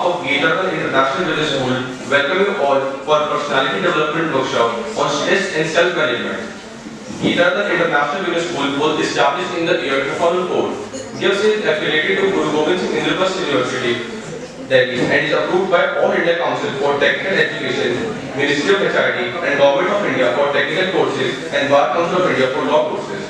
of Gatorade International Business School welcome you all for Personality Development Workshop on Stress and Self-Management. Gatorade International Business School was established in the year 2004. GIFS is affiliated to Guru Gobind Singh Indraprasth University, Delhi, and is approved by All India Council for Technical Education, Ministry of HRD, and Government of India for technical courses, and Bar Council of India for law courses.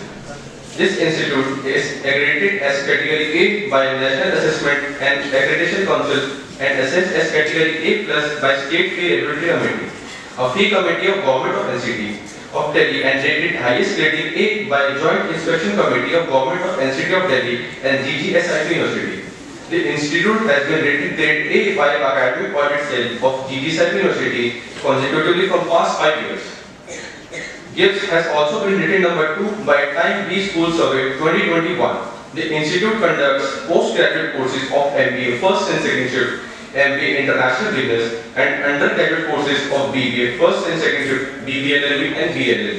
This institute is accredited as Category A by National Assessment and Accreditation Council and assessed as Category A+ by State Fee Regulatory Committee, a fee committee of Government of NCT of Delhi, and rated highest grading A by Joint Inspection Committee of Government of NCT of Delhi and GGSIP University. The institute has been rated Grade A by Academic Audit Cell of GGSIP University consecutively from past 5 years. GIFS has also been rated number 2 by Time B School Survey 2021. The institute conducts postgraduate courses of MBA First and Second Shift, MBA International Business, and undergraduate courses of BBA First and Second Shift, BBLLB and BLL.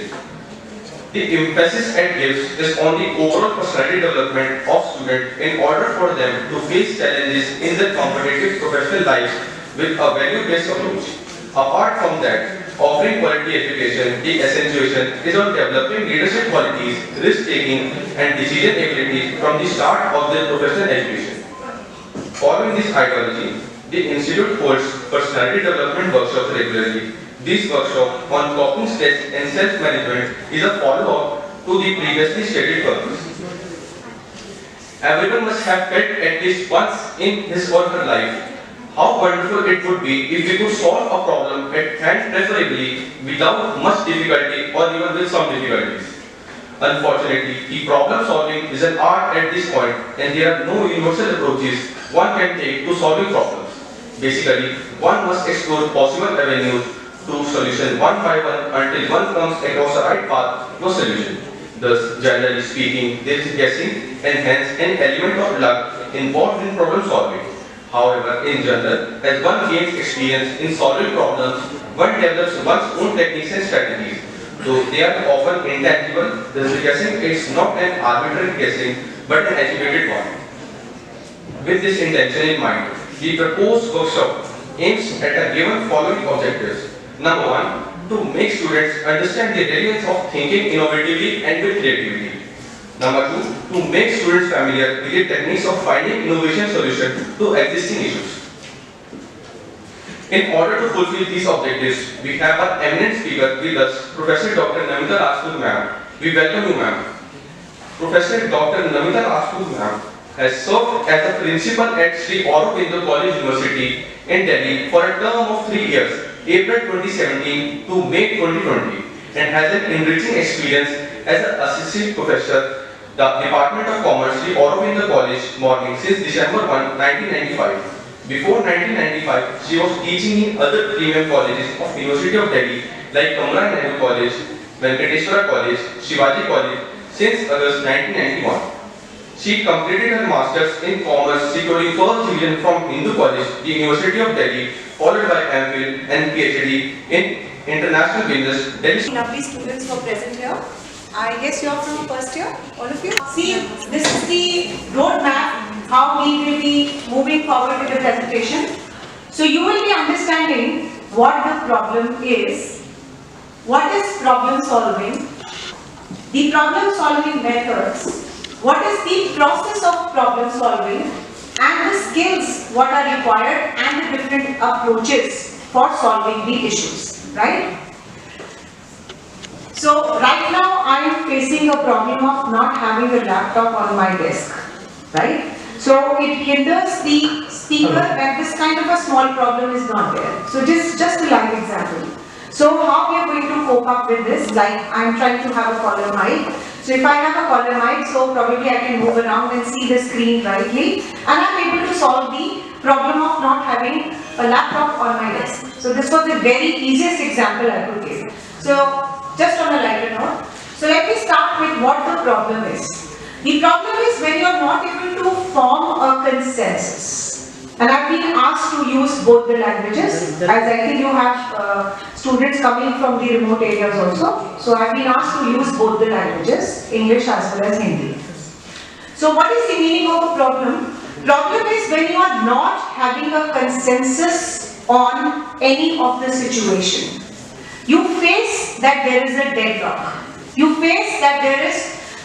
The emphasis at GIFS is on the overall personality development of students in order for them to face challenges in their competitive professional lives with a value-based approach. Apart from that, offering quality education, the accentuation is on developing leadership qualities, risk-taking, and decision ability from the start of their professional education. Following this ideology, the institute holds personality development workshops regularly. This workshop on coping stress and self-management is a follow-up to the previously stated purpose. Everyone must have felt at least once in his or her life how wonderful it would be if we could solve a problem at hand, preferably without much difficulty or even with some difficulties. Unfortunately, the problem solving is an art at this point, and there are no universal approaches one can take to solving problems. Basically, one must explore possible avenues to solution one by one until one comes across the right path to a solution. Thus, generally speaking, there is guessing and hence an element of luck involved in problem solving. However, in general, as one gains experience in solving problems, one develops one's own techniques and strategies. Though they are often intangible, thus the guessing is not an arbitrary guessing but an educated one. With this intention in mind, the proposed workshop aims at a given following objectives. Number 1, to make students understand the relevance of thinking innovatively and with creativity. Number 2, to make students familiar with the techniques of finding innovation solutions to existing issues. In order to fulfill these objectives, we have our eminent speaker with us, Professor Dr. Namita Rajput ma'am. We welcome you, ma'am. Professor Dr. Namita Rajput ma'am has served as a principal at Sri Aurobindo College University in Delhi for a term of 3 years, April 2017 to May 2020, and has an enriching experience as an assistant professor, the Department of Commerce, Sri Aurobindo College, Morning, since December 1, 1995. Before 1995, she was teaching in other premium colleges of University of Delhi like Kamala Nehru College, Venkateswara College, Shivaji College since August 1991. She completed her Masters in Commerce, securing first division from Hindu College, the University of Delhi, followed by MPhil and PhD in International Business, Delhi. Lovely students who are present here. I guess you are from first year, all of you. See, this is the roadmap, how we will be moving forward with the presentation. So you will be understanding what the problem is, what is problem solving, the problem solving methods, what is the process of problem solving, and the skills what are required and the different approaches for solving the issues, right? So right now I am facing a problem of not having a laptop on my desk, right? So it hinders the speaker when this kind of a small problem is not there. So just a live example. So how we are going to cope up with this? Like I am trying to have a collar mic. So if I have a collar mic, so probably I can move around and see the screen rightly, and I am able to solve the problem of not having a laptop on my desk. So this was the very easiest example I could give. So just on a lighter note. So let me start with what the problem is. The problem is when you are not able to form a consensus. And I've been asked to use both the languages, as I think you have students coming from the remote areas also. So I've been asked to use both the languages, English as well as Hindi. So what is the meaning of a problem? Problem is when when you are not having a consensus on any of the situation, you face that there is a deadlock. You face that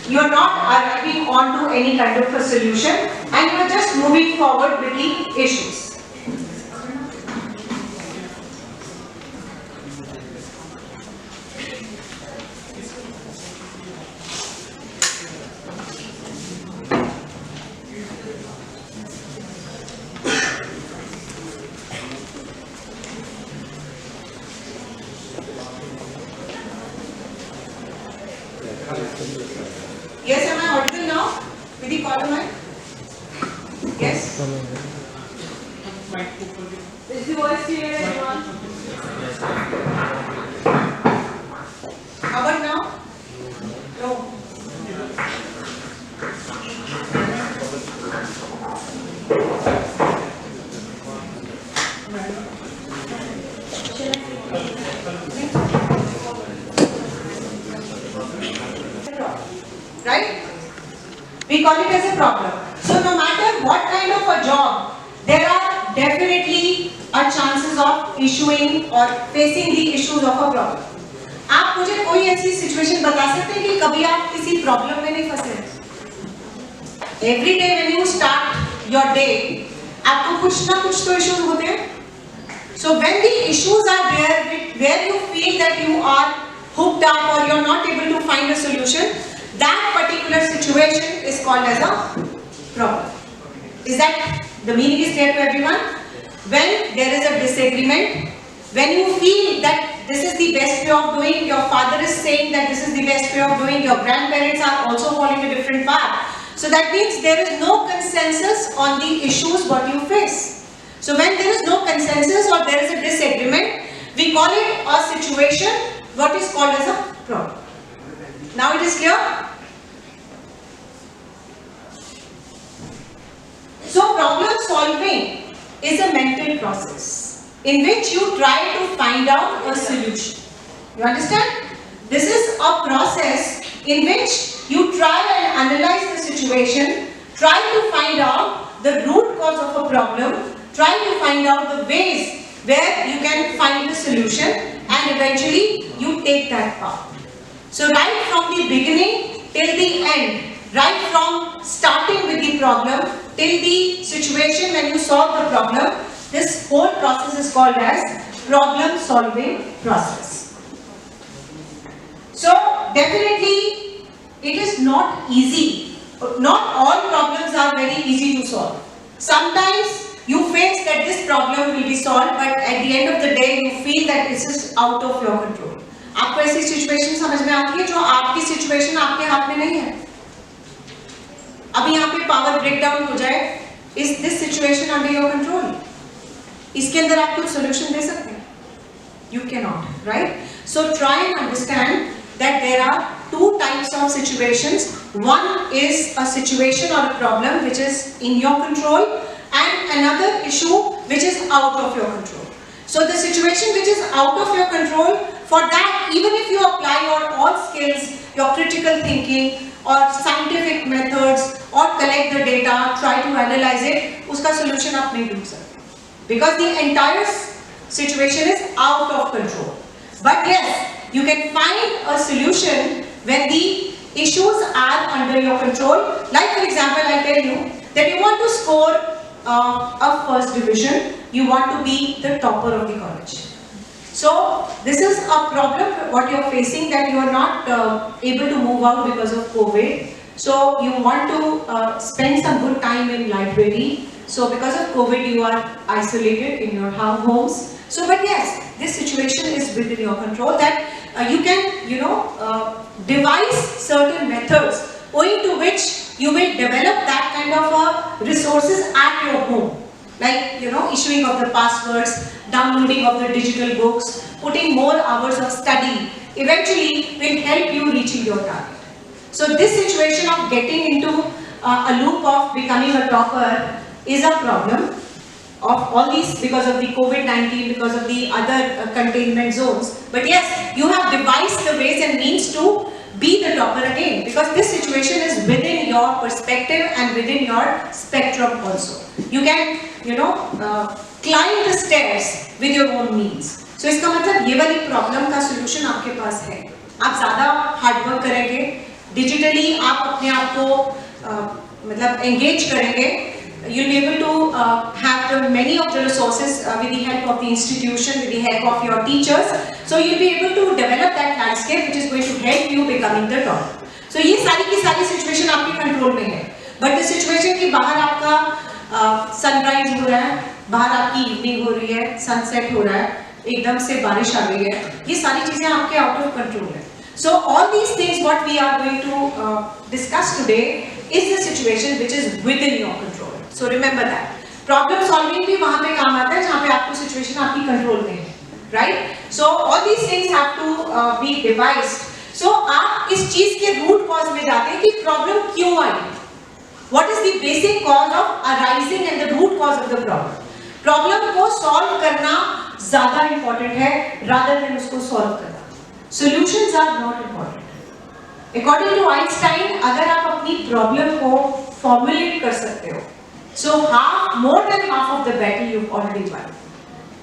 you are not arriving onto any kind of a solution and you are just moving forward with the issues. Yes, am I audible now? With the caller mic? Yes? Is the voice clear, everyone? How about now? No. Right? We call it as a problem. So no matter what kind of a job, there are definitely a chances of issuing or facing the issues of a problem. आप मुझे कोई ऐसी situation बता सकते हैं कि कभी आप किसी प्रॉब्लम में नहीं फंसे? Every day when you start your day, आपको कुछ ना कुछ तो issues होते हैं. So when the issues are there, where you feel that you are hooked up or you are not able to find a solution, that particular situation is called as a problem. Is that the meaning is clear to everyone? When there is a disagreement, when you feel that this is the best way of doing, your father is saying that this is the best way of doing, your grandparents are also following a different path. So that means there is no consensus on the issues what you face. So when there is no consensus or there is a disagreement, we call it a situation what is called as a problem. Now it is clear? So problem solving is a mental process in which you try to find out a solution. You understand? This is a process in which you try and analyze the situation, try to find out the root cause of a problem, try to find out the ways where you can find the solution, and eventually you take that path. So right from the beginning till the end, right from starting with the problem till the situation when you solve the problem, this whole process is called as problem solving process. So definitely it is not easy. Not all problems are very easy to solve. Sometimes you face that this problem will be solved, but at the end of the day you feel that this is out of your control. आपको ऐसी situation समझ में आती है जो आपकी situation आपके हाथ में नहीं है. अभी यहाँ पे पावर ब्रेकडाउन हो जाए, is this situation under your control? इसके अंदर आप कुछ सोल्यूशन दे सकते हैं? You cannot, right? So try and understand that there are two types of situations. One is a situation or a problem which is in your control, and another issue which is out of your control. So the situation which is out of your control, for that, even if you apply your all skills, your critical thinking or scientific methods or collect the data, try to analyze it, उसका solution आप नहीं ढूंढ सकते, because the entire situation is out of control. But yes, you can find a solution when the issues are under your control. Like for example, I tell you that you want to score a first division, you want to be the topper of the college. So this is a problem what you are facing, that you are not able to move out because of COVID. So you want to spend some good time in library. So because of COVID you are isolated in your homes. So but yes, this situation is within your control, that you can devise certain methods owing to which you will develop that kind of resources at your home. Like issuing of the passwords, downloading of the digital books, putting more hours of study, eventually will help you reaching your target. So this situation of getting into a loop of becoming a topper is a problem of all these, because of the COVID-19, because of the other containment zones. But yes, you have devised the ways and means to be the topper again, because this situation is within your perspective and within your spectrum also. You can, climb the stairs with your own means. So इसका मतलब ये वाली problem का solution आपके पास है. आप ज़्यादा hard work करेंगे, डिजिटली आप अपने आप को एंगेज करेंगे. You'll be able to have many of the resources with the help of the institution, with the help of your teachers. So you'll be able to develop that landscape which is going to help you becoming the top. So ये सारी की सारी situation आपके control में है. But the situation कि बाहर आपका सनराइज हो रहा है, बाहर आपकी इवनिंग हो रही है, सनसेट हो रहा है, एकदम से बारिश आ गई है, ये सारी चीजें आपके आउट ऑफ कंट्रोल है. So all these things what we are going to discuss today is the situation which is within your control. So remember that. Problem solving भी वहाँ पे काम आता है जहाँ पे आपको situation आपकी कंट्रोल में है, right? So all these things have to be devised. So आप इस चीज के root cause में जाते हैं कि problem क्यों आई? What is the basic cause of arising and the root cause of the problem? Problem को solve करना ज़्यादा important है rather than उसको solve करना. Solutions are not important. According to Einstein, अगर आप अपनी problem को formulate कर सकते हो, so more than half of the battle you've already won.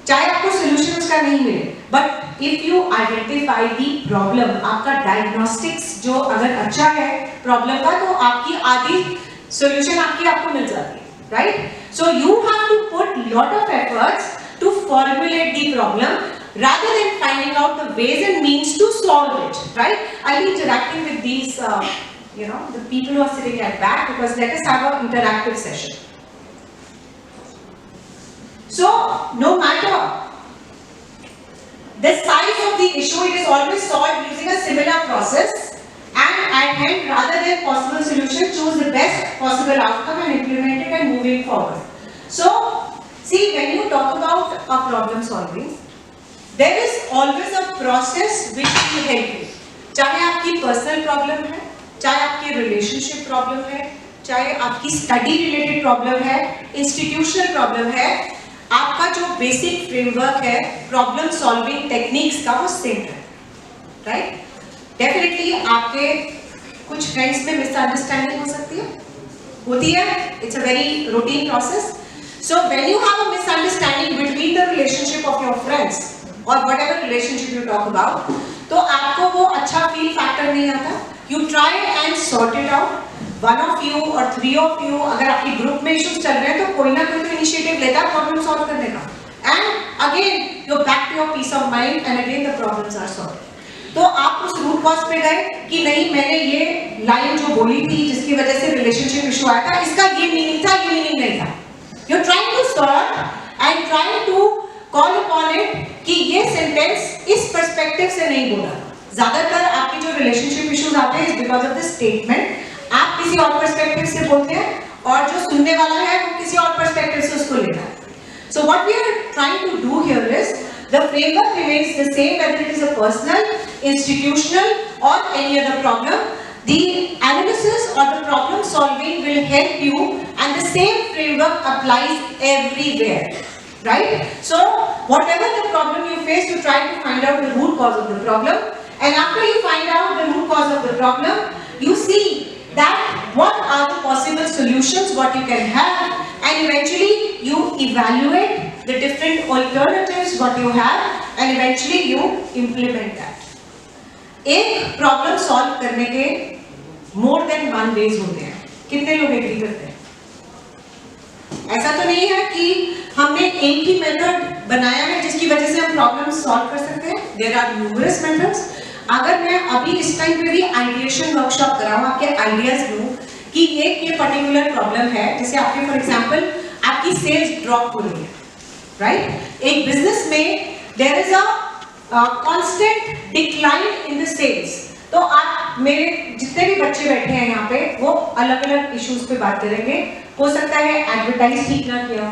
चाहे आपको solution उसका नहीं मिले, but if you identify the problem, आपका diagnostics जो अगर अच्छा है problem का, तो आपकी आधी solution आपको मिल जाती है, right? So you have to put lot of efforts to formulate the problem rather than finding out the ways and means to solve it, right? I'll be interacting with these, the people who are sitting at back, because let us have an interactive session. So, no matter the size of the issue, it is always solved using a similar process, and at hand, rather than possible solution, choose the best possible outcome and implement it and moving forward. So, see, when you talk about a problem solving, there is always a process which will help you. चाहे आपकी personal problem है, चाहे आपकी relationship problem है, चाहे आपकी study related problem है, institutional problem है, आपका जो basic framework है problem solving techniques का वो same है, right? Definitely आपके कुछ friends में misunderstanding हो सकती है, होती है, it's a very routine process. So when you have a misunderstanding between the relationship of your friends or whatever relationship you talk about, तो आपको वो अच्छा feel factor नहीं आता. You try and sort it out. One of you or three of you, अगर आपकी group में issues चल रहे हैं तो कोई ना कोई तो initiative लेता है problem solve करने का. And again you're back to your peace of mind and again the problems are solved. तो आप उस root cause पे गए कि नहीं, मैंने ये line जो बोली थी जिसकी वजह से relationship issue आया था, इसका ये meaning था, ये meaning नहीं था. You're trying to sort and trying to call upon it कि ये sentence इस perspective से नहीं बोला. ज़्यादातर आपकी जो relationship issues आते हैं is because of the statement. आप किसी और perspective से बोलते हैं और जो सुनने वाला है वो किसी और perspective से उसको लेता है. So what we are trying to do here is the framework remains the same whether it is a personal, institutional or any other problem. The analysis or the problem solving will help you and the same framework applies everywhere, right? So whatever the problem you face, you try to find out the root cause of the problem, and after you find out the root cause of the problem, you see that what are the possible solutions what you can have, and eventually you evaluate the different alternatives what you have and eventually you implement that. एक problem solve करने के more than one veg होते हैं. कितने लोग agree करते हैं? ऐसा तो नहीं है कि हमने एक ही मेथड बनाया है जिसकी वजह से हम प्रॉब्लम सॉल्व कर सकते हैं. There are numerous methods. अगर मैं अभी इस टाइम पे भी आइडिएशन वर्कशॉप कराऊं, आपके आइडियाज लूं कि ये पर्टिकुलर प्रॉब्लम है, जैसे आपके फॉर एग्जांपल आपकी सेल्स ड्रॉप हो रही है, राइट? एक बिजनेस में there is a constant decline in the sales. तो आप मेरे जितने भी बच्चे बैठे हैं यहाँ पे वो अलग अलग इश्यूज पे बात करेंगे. हो सकता है एडवर्टाइज ठीक ना किया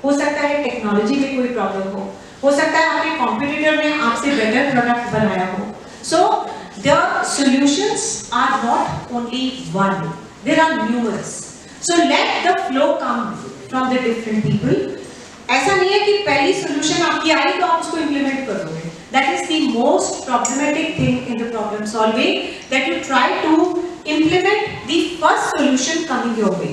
हो सकता है टेक्नोलॉजी में कोई प्रॉब्लम हो सकता है आपके कॉम्पिटिटर ने आपसे बेटर प्रोडक्ट बनाया हो. So the solutions are not only one, there are numerous. So let the flow come from the different people. ऐसा नहीं है कि पहली solution आपकी आई तो आप उसको implement कर दोगे. that is the most problematic thing in the problem solving, that you try to implement the first solution coming your way.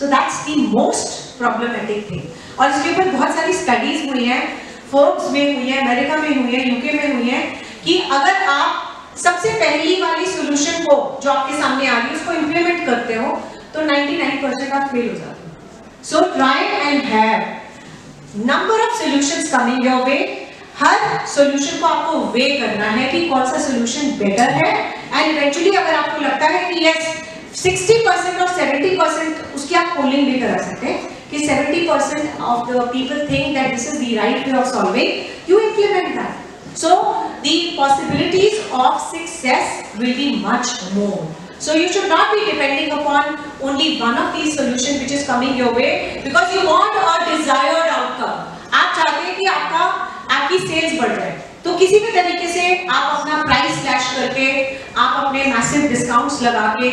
So that's the most problematic thing. और इसके ऊपर बहुत सारी स्टडीज हुई हैं, फोर्ब्स में हुई है, अमेरिका में हुई है, यूके में हुई है, कि अगर आप सबसे पहली वाली सॉल्यूशन को जो आपके सामने आ रही है उसको इंप्लीमेंट करते हो तो 99% आप फेल हो जाते हो. So try and have number of solutions coming your way. Her solution को आपको वे करना है कि कौन सा सॉल्यूशन बेटर है, एंड इवेंचुअली अगर आपको लगता है कि यस 60% और 70%, उसकी आप पोलिंग भी करा सकते हैं कि 70% of the people think that this is the right way of solving, you implement that. So the possibilities of success will be much more. So you should not be depending upon only one of these solutions which is coming your way because you want a desired outcome. आप चाहते हैं कि आपकी sales बढ़ जाए, तो किसी भी तरीके से आप अपना प्राइस स्लैश करके, आप अपने मैसिव डिस्काउंट्स लगा के,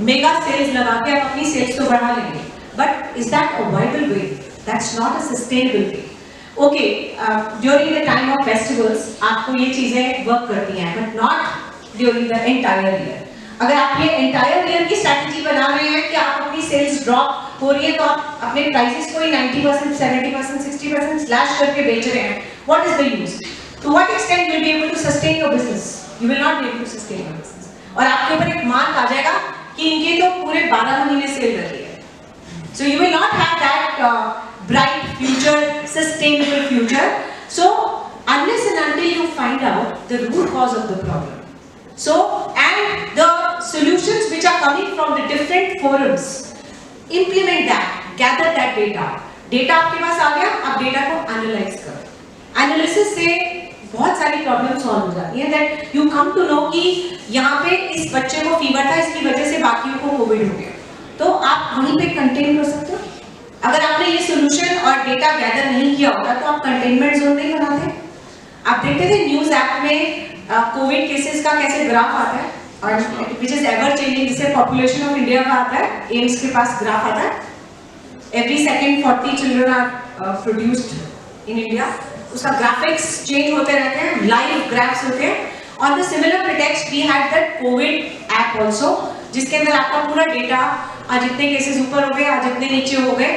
मेगा सेल्स लगा के आप अपनी सेल्स तो बढ़ा लेंगे. But is that a viable way? That's not a sustainable way. Okay, during the time of festivals आपको ये चीजें वर्क करती हैं, but not during the entire year. अगर आप ये entire year की स्ट्रैटेजी बना रहे हैं कि आप अपनी सेल्स ड्रॉप हो रही है तो आप अपने प्राइसेस को ही 90%, 70%, 60% स्लैश करके बेच रहे हैं. What is the use? To what extent you will be able to sustain your business? You will not be able to sustain your business. और आपके ऊपर एक मार्क आ जाएगा कि इनके तो पूरे 12 महीने सेल कर रही है. So you will not have that bright future, sustainable future. So unless and until you find out the root cause of the problem. So and the solutions which are coming from the different forums, implement that, gather that data. Data आपके पास आ गया, आप data को analyse करो. Analysis से बहुत सारी problem solve हो जाती है. That you come to know कि यहाँ पे इस बच्चे को फीवर था, इसकी वजह से बाकियों को कोविड हो गया, तो आप वहीं पे कंटेन कर सकते हो. अगर आपने ये सॉल्यूशन और डेटा गैदर नहीं किया होता तो आप कंटेनमेंट जोन नहीं बनाते. आप देखते थे न्यूज ऐप में कोविड केसेस का कैसे ग्राफ आता है, और विच इज एवर चेंजिंग. जिससे पॉपुलेशन ऑफ इंडिया का आता है, एम्स के पास ग्राफ आता है, every second 40 children are produced in India. उसका ग्राफिक्स चेंज होते रहते हैं, लाइव ग्राफ्स होते हैं. On the similar pretext we had that Covid app also, जिसके अंदर आपका पूरा डेटा, आज इतने केसेस ऊपर हो गए, आज इतने नीचे हो गए.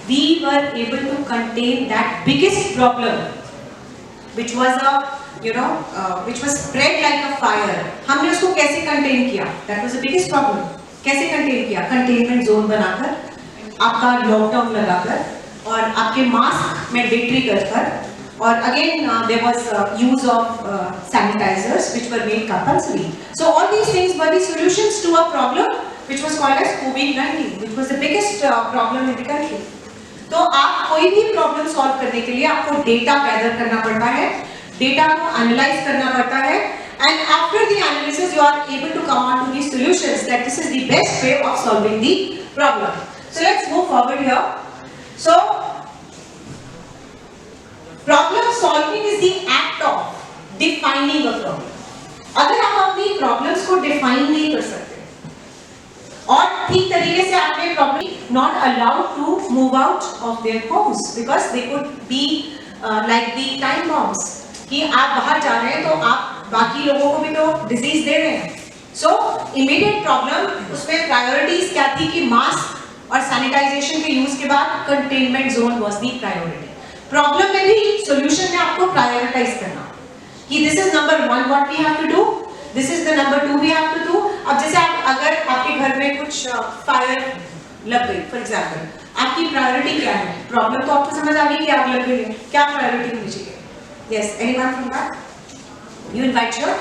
We were able to contain that biggest problem which was which was spread like a fire. हमने उसको कैसे कंटेन किया? That was the biggest problem. कैसे कंटेन किया? कंटेनमेंट जोन बनाकर, आपका लॉकडाउन लगाकर, और आपके मास्क मैंडेटरी कर, और again there was use of sanitizers which were made compulsory. So all these things were the solutions to a problem which was called as COVID-19, which was the biggest problem in the country. तो आप कोई भी problem solve करने के लिए आपको data gather करना पड़ता है, डेटा को एनालाइज करना पड़ता है, and after the analysis you are able to come on to the solutions that this is the best way of solving the problem. So let's move forward here. So problem solving is the act of defining a problem. अगर आप अपनी problems को define नहीं कर सकते और ठीक तरीके से आपने problem not allowed to move out of their homes because they could be like the time bombs, कि आप बाहर जा रहे हैं तो आप बाकी लोगों को भी तो डिजीज दे रहे हैं. सो इमीडिएट प्रॉब्लम, उसमें प्रायोरिटीज क्या थी कि मास्क और सैनिटाइजेशन के यूज के बाद containment zone was the priority. Problem में भी सॉल्यूशन में आपको प्रायोरिटाइज करना कि this is number 1 what we have to do, this is the number 2 we have to do. अब जैसे आप अगर आपके घर में कुछ फायर लग गई फॉर एग्जांपल, आपकी प्रायोरिटी क्या है? प्रॉब्लम तो आपको समझ आ गई कि आग लग गई है, क्या प्रायोरिटी होनी चाहिए? Yes, anyone from that? You invite your?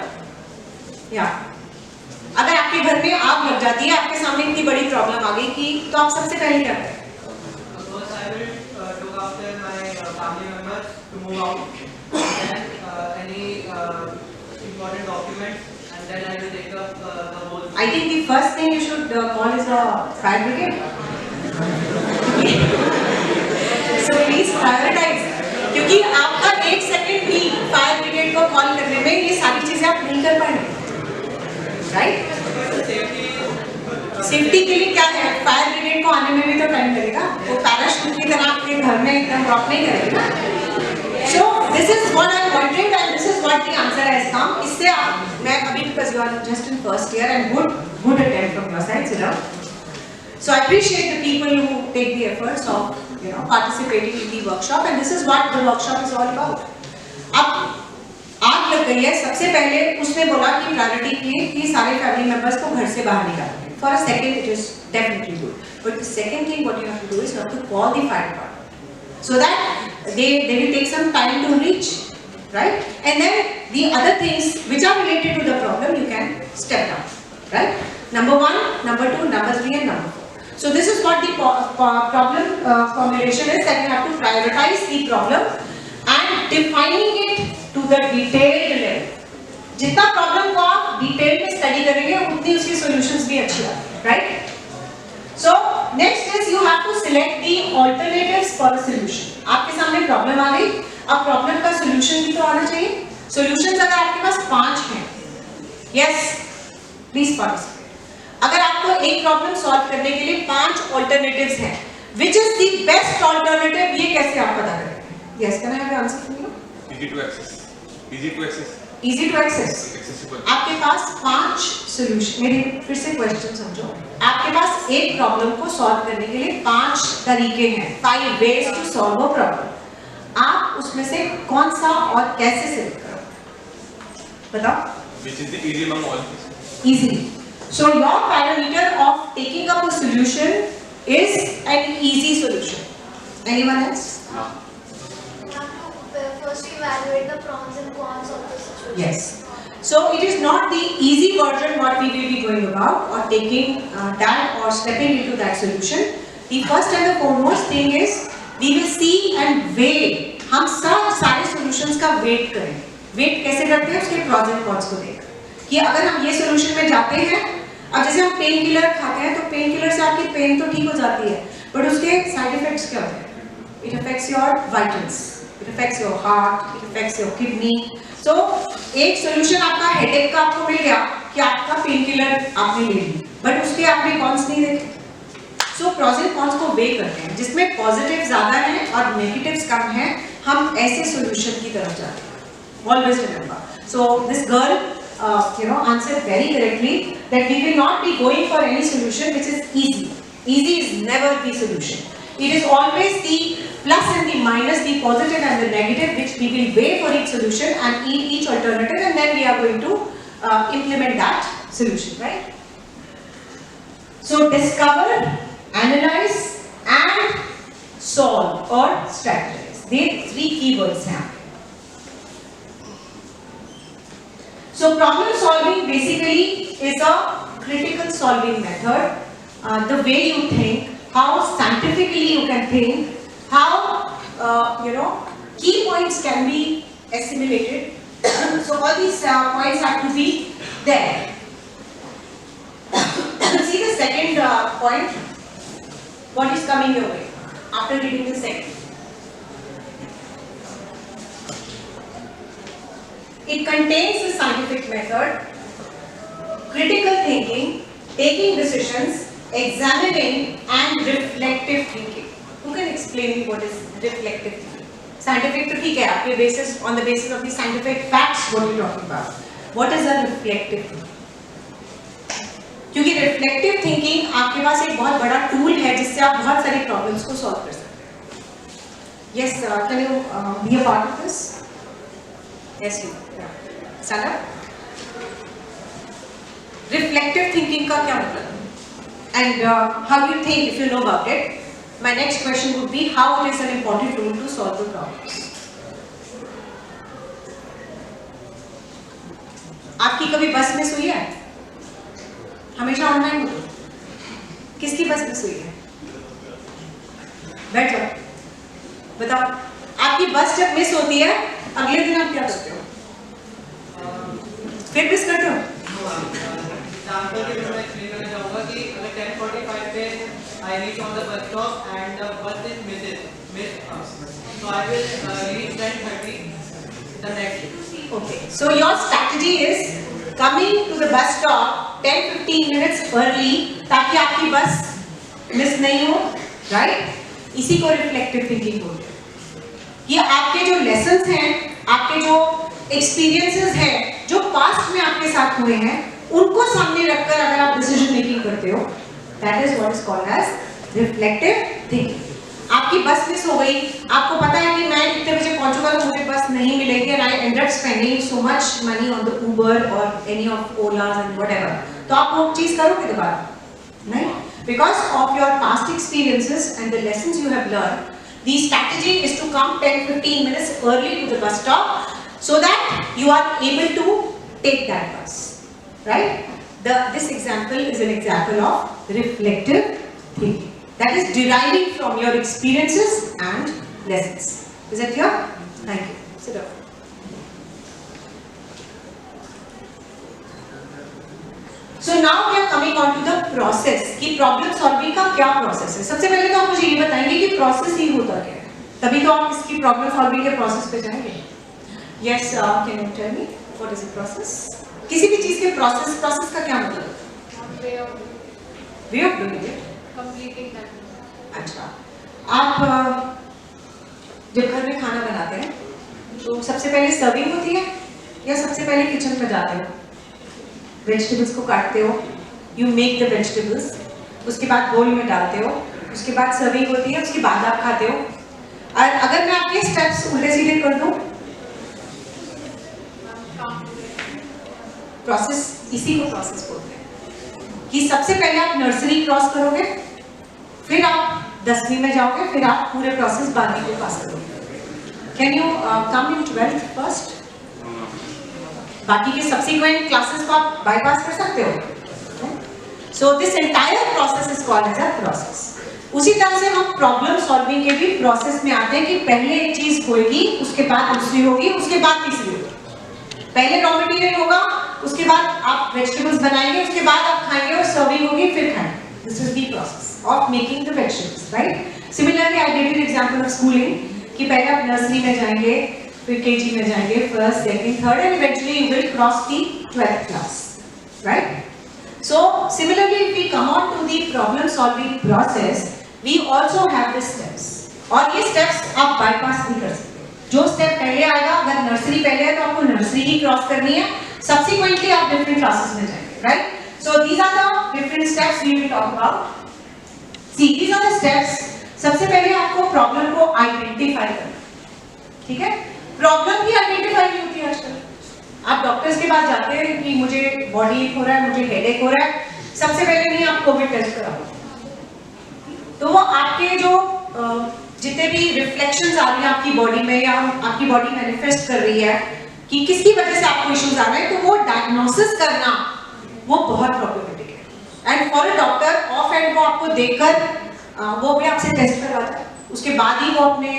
Yeah. अगर आपके घर में आग लग जाती है, आपके सामने इतनी बड़ी प्रॉब्लम आ गई कि तो आप सबसे पहले क्या करें? First, I will look after my family members to move out, then any important documents, and then I will take up the whole. I think the first thing you should call is the fire brigade. So please prioritize. क्योंकि आपका 1 second भी fire brigade को call करने में ये सारी चीजें आप नहीं कर पाएंगे, राइट? सेफ्टी के लिए क्या है, फायर ब्रिगेड को आने में भी तो टाइम लगेगा, वो पैराशूट की तरह आपके घर में एकदम ड्रॉप नहीं करेगा. सो this is what I'm wondering and this is what the answer has come. इससे मैं अभी because you are just in first year and good attempt from your side, Sudha. So I appreciate the people who take the efforts of participating in the workshop and this is what the workshop is all about. अब आग लग गई है, सबसे पहले उसने बोला कि प्रायोरिटी थी कि सारे फैमिली मेंबर्स को घर से बाहर निकालना. For a second it is definitely good, but the second thing what you have to do is you have to call the fire department so that they will take some time to reach, right? And then the other things which are related to the problem you can step down, right? Number 1, number 2, number 3 and number 4. So this is what the problem formulation is, that you have to prioritize the problem and defining it to the detailed level. जितना problem को आप detail में study करेंगे उतनी उसकी solutions भी अच्छी आती है, right? So next is you have to select the alternatives for a solution. आपके सामने प्रॉब्लम आ गई, अब प्रॉब्लम का सॉल्यूशन भी तो आना चाहिए. सॉल्यूशंस अगर आपके पास 5 हैं, यस प्लीज पार्टिसिपेट. अगर आपको एक प्रॉब्लम सॉल्व करने के लिए 5 अल्टरनेटिव्स हैं, which is the best alternative, ये कैसे आप पता करेंगे? Yes, can I have answer from you? Easy to access. Easy to access. आपके पास 5 सॉल्यूशन. मेरी फिर से क्वेश्चन समझो. आपके पास एक प्रॉब्लम को सॉल्व करने के लिए 5 तरीके हैं, 5 ways to solve a problem. आप उसमें से कौन सा और कैसे सिलेक्ट करोगे? बताओ. Which is the easy among all? Easy. So your parameter of taking up a solution is an easy solution. Anyone else? First evaluate the pros and cons of the situation. Yes. So it is not the easy version what we will be going about or taking that or stepping into that solution. The first and the foremost thing is we will see and weigh. हम सब सारे solutions का weight करेंगे. Weight कैसे करते हैं? उसके pros and cons को देख कि अगर हम ये solution में जाते हैं, अब जैसे हम पेन किलर खाते हैं तो पेन किलर से आपकी पेन तो ठीक हो जाती है, बट उसके साइड इफेक्ट्स क्या होते हैं? It affects your vitals. It affects your heart, it affects your kidney. So एक solution आपका headache का आपको मिल गया कि आपका पेन किलर आपने ले ली, but उसके आपने cons नहीं देखे. So pros and cons को weigh करते हैं, जिसमें positive ज़्यादा हैं और negatives कम हैं, हम ऐसे solution की तरफ जाते हैं. Always remember. So this girl, answered very correctly that we will not be going for any solution which is easy. Easy is never the solution. It is always the plus and the minus, the positive and the negative, which we will weigh for each solution and each alternative, and then we are going to implement that solution, right? So discover, analyze and solve or strategize. These 3 keywords हैं. So problem solving basically is a critical solving method. The way you think, how scientifically you can think, how key points can be assimilated. So all these points have to be there. See the second point. What is coming your way after reading the second? It contains the scientific method, critical thinking, taking decisions, examining and reflective thinking. Who can explain me what is reflective thinking? Scientific तो ठीक है, आपके basis on the basis of the scientific facts what you talking about. What is a reflective thinking? क्योंकि reflective thinking आपके पास एक बहुत बड़ा tool है जिससे आप बहुत सारी problems को solve कर सकते हैं. Yes, can you be a part of this? Yes, you. Sana? Reflective thinking का क्या मतलब? And how you think if you know about it? My next question would be how it is an important tool to solve the problems. आपकी कभी बस miss हुई है? हमेशा online होती है? किसकी बस मिस हुई है? बैठ जाओ, बताओ. आपकी बस जब मिस होती है, अगले दिन आप क्या करते हो? फिर मिस करते हो? एग्जांपल के लिए मैं एक्सप्लेन करना चाहूँगा कि अगर 10:45 पे I reach on the bus stop and the bus is missed, so I will reach 10:30 the next day. Okay, so your strategy is coming to the bus stop 10-15 minutes early ताकि आपकी bus miss नहीं हो, right? इसी को reflective thinking बोलते हैं. ये आपके जो लेसन लेसन्स हैं, आपके जो एक्सपीरियंसेस हैं, जो पास्ट में आपके साथ हुए हैं, उनको सामने रखकर अगर आप डिसीजन मेकिंग करते हो, that is what is called as reflective thinking. आपकी बस मिस हो गई, आपको पता है कि मैं इतने बजे पहुंचूंगा तो मुझे बस नहीं मिलेगी, and I end up spending so much money on the Uber और any of Olas and whatever, तो आप वो चीज करोगे दोबारा नहीं, because of your past experiences and the lessons you have learn, the strategy is to come 10-15 minutes early to the bus stop so that you are able to take that bus, right? This example is an example of reflective thinking, that is deriving from your experiences and lessons. Is that clear? Thank you. Sit down. So now we are coming on to the process कि problem solving का क्या process है। सबसे पहले तो आप मुझे ये बताएंगे कि process ही होता क्या है, तभी तो आप इसकी problem solving के process पे जाएंगे। Yes, can you tell me what is the process? किसी भी चीज के process का क्या मतलब है? Way of doing it. Completing that. अच्छा, आप जब घर में खाना बनाते हैं तो सबसे पहले सर्विंग होती है या सबसे पहले किचन में जाते हो, वेजिटेबल्स को काटते हो, यू मेक द वेजिटेबल्स, उसके बाद बोल में डालते हो, उसके बाद सर्विंग होती है, उसके बाद आप खाते हो। और अगर मैं आपके स्टेप्स उल्टे सीधे कर दूं, प्रोसेस, इसी को प्रोसेस बोलते हैं कि सबसे पहले आप नर्सरी क्रॉस करोगे, फिर आप 10वीं में जाओगे, फिर आप पूरे प्रोसेस 12वीं को पास करोगे। Can you come in 12th first? बाकी के सब्सिक्वेंट क्लासेस को आप बाईपास कर सकते हो। So this entire process is called as a process. उसी तरह से हम प्रॉब्लम सॉल्विंग के भी प्रोसेस में आते हैं कि पहले एक चीज होगी, उसके बाद दूसरी होगी, उसके बाद तीसरी होगी। पहले रॉ मटेरियल होगा, उसके बाद आप वेजिटेबल्स बनाएंगे, उसके बाद आप खाएंगे और सर्विंग होगी, फिर खाएंगे। This is the process of making the vegetables, right? Similarly I give you example of schooling कि पहले आप नर्सरी में जाएंगे, फिर केजी में जाएंगे, first, second, third, and eventually you will cross the 12th class, right? So similarly, if we come on to the problem solving process, we also have the steps, और ये steps आप bypass नहीं कर सकते। जो step पहले आएगा, अगर नर्सरी पहले है तो आपको नर्सरी ही क्रॉस करनी है, subsequently आप different classes में जाएंगे, right? So these are the different steps we will talk about. See, these are the steps. सबसे पहले आपको प्रॉब्लम को आइडेंटिफाई करना, ठीक है? प्रॉब्लम भी आइडेंटिफाई नहीं होती आजकल। आप डॉक्टर्स के पास जाते हैं कि मुझे बॉडी एक हो रहा है, मुझे हेडेक हो रहा है, सबसे पहले नहीं आप कोविड टेस्ट कराओ, तो वो आपके जो जितने भी रिफ्लेक्शंस आ रही हैं आपकी बॉडी में, या आपकी बॉडी मैनिफेस्ट कर रही है कि किसकी वजह से आपको इश्यूज आ रहे हैं, तो वो डायग्नोसिस करना वो बहुत प्रॉब्लमेटिक है। And for a doctor of and वो आपको देखकर वो भी आपसे टेस्ट करवाता है, उसके बाद ही वो अपने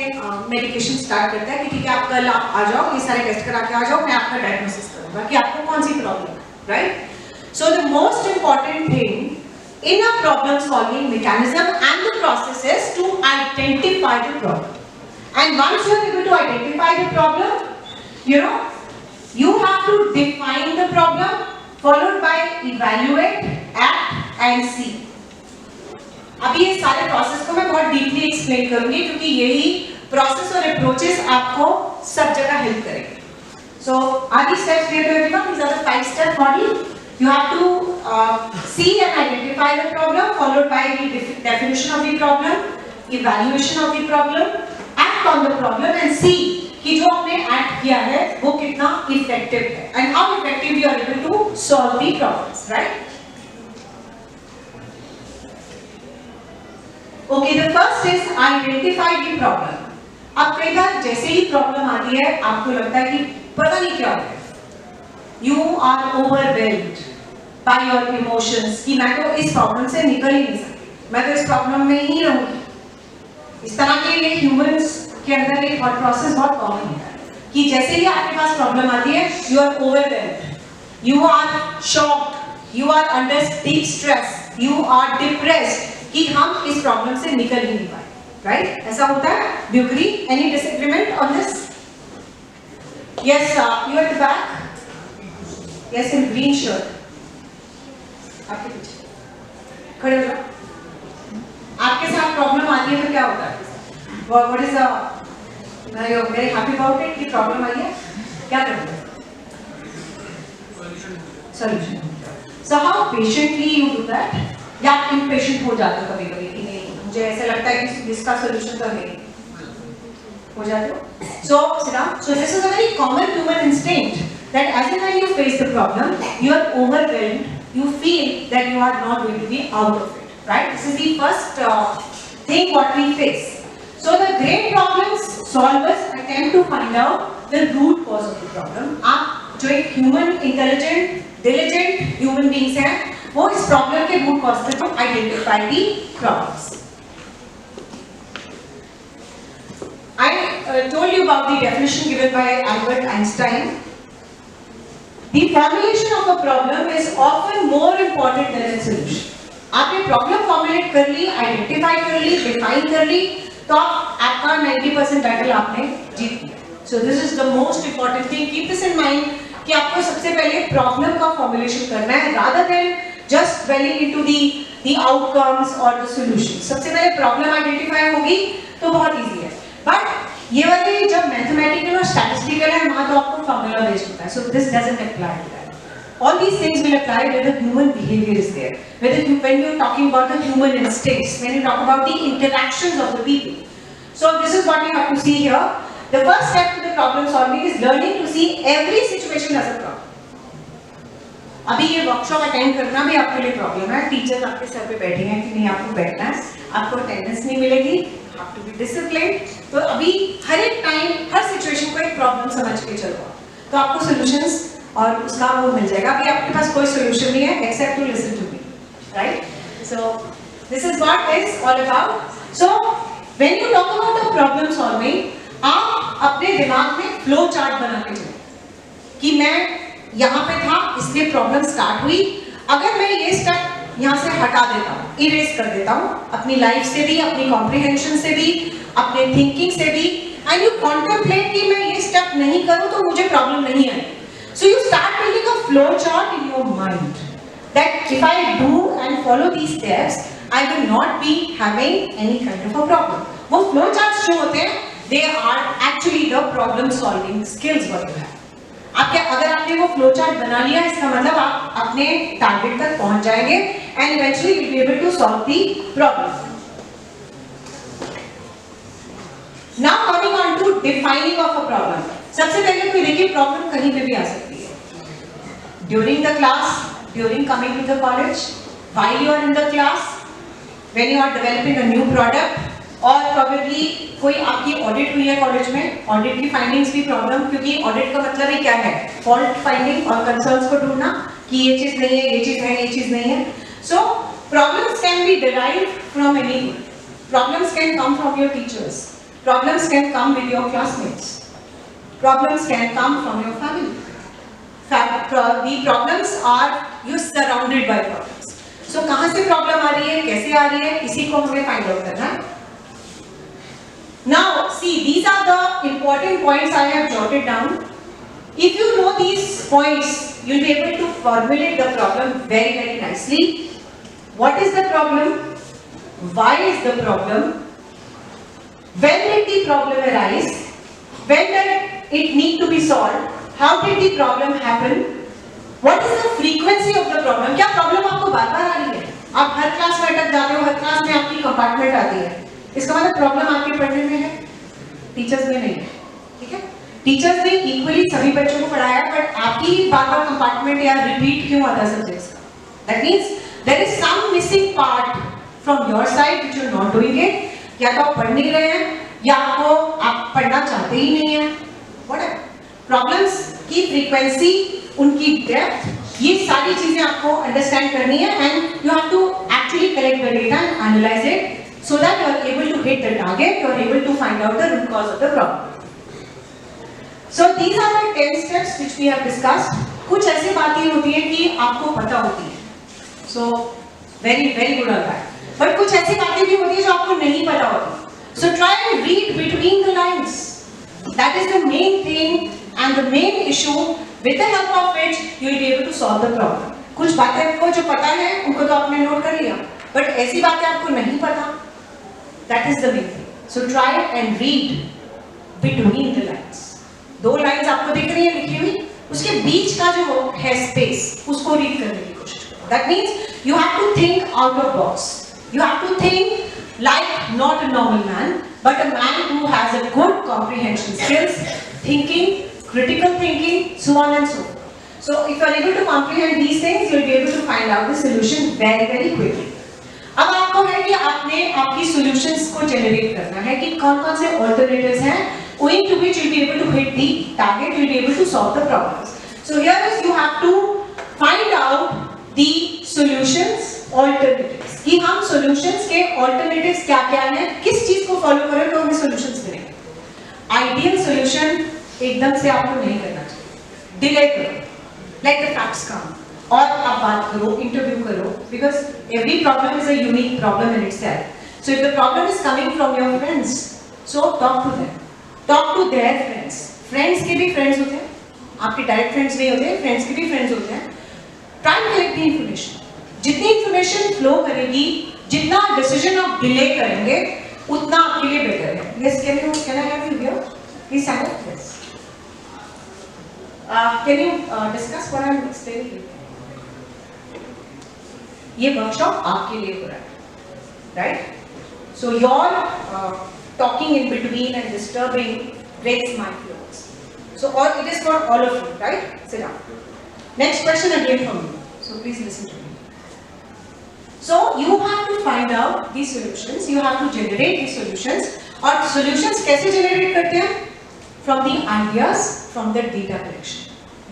मेडिकेशन स्टार्ट करता है कि ठीक है आप कल आप आ जाओ, ये सारे टेस्ट करा के आ जाओ, मैं आपका डायग्नोसिस करूंगा कि आपको कौन सी प्रॉब्लम है, right? So the most important thing in a problem solving mechanism and the process is to identify the problem, and once you are able to identify the problem, you know, you have to define the problem followed by evaluate, act and see. अभी ये सारे process को मैं बहुत deeply explain करूंगी क्योंकि यही process और अप्रोचेस आपको सब जगह हेल्प करेंगे। So are the steps clear to everyone? These are the 5-step model. You have to see and identify the problem followed by the definition of the problem, evaluation of the problem, act on the problem and see कि जो आपने act किया है वो कितना effective है and how effective you are able to solve the problems, right? Okay, the first is identify the problem. अब कई बार जैसे ही प्रॉब्लम आती है आपको लगता है कि पता नहीं क्या हो रहा है, you are overwhelmed by your emotions कि मैं तो इस प्रॉब्लम से निकल ही नहीं सकती, मैं तो इस प्रॉब्लम में ही रहूंगी। इस तरह के ये ह्यूमंस के अंदर एक थॉट प्रोसेस बहुत कॉमन होता है कि जैसे ही आपके पास प्रॉब्लम आती है you are overwhelmed, you are shocked, you are under deep stress, you are depressed कि हम इस प्रॉब्लम से निकल ही नहीं पाए, राइट? ऐसा होता है? Do you agree? Any disagreement on this? Yes, you at the back. Yes, in green shirt. आपके पीछे खड़े हो जाओ। आपके साथ प्रॉब्लम आती है तो क्या होता है? What is the you are very happy about it कि प्रॉब्लम आई है, क्या करते हैं? Solution. So how patiently you do that? या आप इम्पेशेंट हो जाते हो कभी कभी कि नहीं मुझे ऐसा लगता है कि इसका सॉल्यूशन तो है, हो जाते हो? So this is a very common human instinct that as and when you face the problem, you are overwhelmed, you feel that you are not going to be out of it, right? This is the first thing what we face. So the great problems solvers attempt to find out the root cause of the problem. आप जो एक human intelligent, diligent human beings हैं, वो इस problem के root cause को identify the problems. I told you about the definition given by Albert Einstein. The formulation of a problem is often more important than its solution. आपने problem formulate कर ली, identify कर ली, define कर ली, तो आपका 90% battle आपने जीत लिया. So this is the most important thing. Keep this in mind कि आपको सबसे पहले प्रॉब्लम का फॉर्मुलेशन करना है rather than just dwelling into the outcomes or the solutions. सबसे पहले प्रॉब्लम आइडेंटिफाई होगी तो बहुत इजी है. बट ये वाले जब मैथमेटिकल और स्टैटिस्टिकल है वहां तो आपको फॉर्मूला बेस्ड होता है. So this doesn't apply to that. All these things will apply when the human behavior is there. When you're talking about the human instincts, when you talk about the interactions of the people. So this is what you have to see here. The first step to the problem solving is learning to see every situation as a problem. अभी ये workshop attend करना भी आपके लिए problem है. Teacher आपके sir पे बैठे हैं कि नहीं आपको बैठना है, आपको अटेंडेंस नहीं मिलेगी, have to be disciplined. तो अभी हर एक टाइम हर सिचुएशन को एक प्रॉब्लम समझ के चलो तो आपको सॉल्यूशंस और उसका वो मिल जाएगा. अभी आपके पास कोई सॉल्यूशन नहीं है except to listen to me, right? So this is what is all about. So when you talk about the problem solving, आप अपने दिमाग में फ्लो चार्ट बना के चलो कि मैं यहाँ पे था इसलिए प्रॉब्लम स्टार्ट हुई, अगर मैं ये स्टेप यहाँ से हटा देता हूँ, इरेज कर देता हूँ अपनी लाइफ से भी, अपनी कॉम्प्रिहेंशन से भी, अपने थिंकिंग से भी, एंड यू कॉन्टेम्पलेट कि मैं ये स्टेप नहीं करूँ तो मुझे प्रॉब्लम नहीं आएगी. So you start making a flow chart in your mind that if I do and follow these steps I will not be having any kind of a problem. वो फ्लो चार्ट्स जो होते हैं they are actually the problem solving skills what you have. आपके अगर आपने वो flow chart बना लिया इसका मतलब आप अपने टारगेट तक पहुंच जाएंगे and eventually will be able to solve the problem. Now coming on to defining of a problem. सबसे पहले कोई देखिए प्रॉब्लम कहीं पे भी आ सकती है. During the class, during coming to the college, while you are in the class, when you are developing a new product, और प्रोबेबली कोई आपकी ऑडिट हुई है कॉलेज में, ऑडिट की फाइंडिंग्स भी प्रॉब्लम, क्योंकि ऑडिट का मतलब ही क्या है? फॉल्ट फाइंडिंग और कंसर्न्स को ढूंढना कि ये चीज नहीं है, ये चीज है, ये चीज नहीं है. सो problems can be derived from anyone. Problems can come from your teachers, problems can come with your classmates, problems can come from your family. The problems are you surrounded by problems. So कहाँ से problem आ रही है, कैसे आ रही है, इसी को हमें फाइंड आउट करना है. Now, see, these are the important points I have jotted down. If you know these points, you'll be able to formulate the problem very, very nicely. What is the problem? Why is the problem? When did the problem arise? When did it need to be solved? How did the problem happen? What is the frequency of the problem? क्या problem आपको बार-बार आ रही है? आप हर class में अटक जाते हो, हर क्लास में आपकी कंपार्टमेंट आती है. इसका मतलब प्रॉब्लम आपके पढ़ने में है, टीचर्स में नहीं है. ठीक है? टीचर्स ने इक्वली सभी बच्चों को पढ़ाया, बट आपकी बार-बार कंपार्टमेंट या रिपीट क्यों आता है सब्जेक्ट्स का? That means there is some missing part from your side which you are not doing it. या तो आप पढ़ नहीं रहे हैं, या आपको आप पढ़ना चाहते ही नहीं है. Whatever. प्रॉब्लम्स की फ्रीक्वेंसी, उनकी डेप्थ, ये सारी चीजें आपको अंडरस्टैंड करनी है and you have to actually collect the data and analyse it so that you are able to hit the target, you are able to find out the root cause of the problem. So these are the 10 steps which we have discussed. कुछ ऐसी बातें होती हैं कि आपको पता होती है, so very good on that. But कुछ ऐसी बातें भी होती है जो आपको नहीं पता होती. So try and read between the lines. That is the main thing and the main issue with the help of which you will be able to solve the problem. कुछ बातें आपको जो पता है उनको तो आपने नोट कर लिया, but ऐसी बातें आपको नहीं पता. That is the main thing. So try and read between उसके बीच का जो है स्पेस, उसको रीड करने की कोशिश करो. That means you have to think out of box. You have to think like not a normal man, but a man who has a good comprehension skills, thinking, critical thinking, so on and so forth. So if you are able to comprehend these things, you will be able to find out the solution very very quickly. अब आपको है कि आपने आपकी solutions को generate करना है कि कौन कौन से alternatives हैं owing to which you will be able to hit the target, you will be able to solve the problems. So here is you have to find out the solutions alternatives कि हम solutions के alternatives क्या क्या हैं, किस चीज को follow करें तो हमें solutions मिलेंगे. Ideal solution एकदम से आपको नहीं करना चाहिए. डिले करो, लेट द फैक्ट्स कम, और आप बात करो, इंटरव्यू करो, because every problem is a unique problem in itself. So if the problem is coming from your friends, so talk to them, talk to their friends. Friends के भी friends होते हैं, आपके डायरेक्ट फ्रेंड्स नहीं होते, friends के भी friends होते हैं. Try to collect the information. जितनी इंफॉर्मेशन फ्लो करेगी, जितना डिसीजन आप डिले करेंगे, उतना आपके लिए बेटर है. Yes, can I have you here? Please stand up. Yes. Can you discuss what I am explaining to you? ये वर्कशॉप आपके लिए हो रहा है, right? So your talking in between and disturbing breaks my flows. So all it is for all of you, right? Sit down. Next question again from you. So please listen to me. So you have to find out these solutions. You have to generate these solutions. और solutions कैसे generate करते हैं? From the ideas, from the data collection.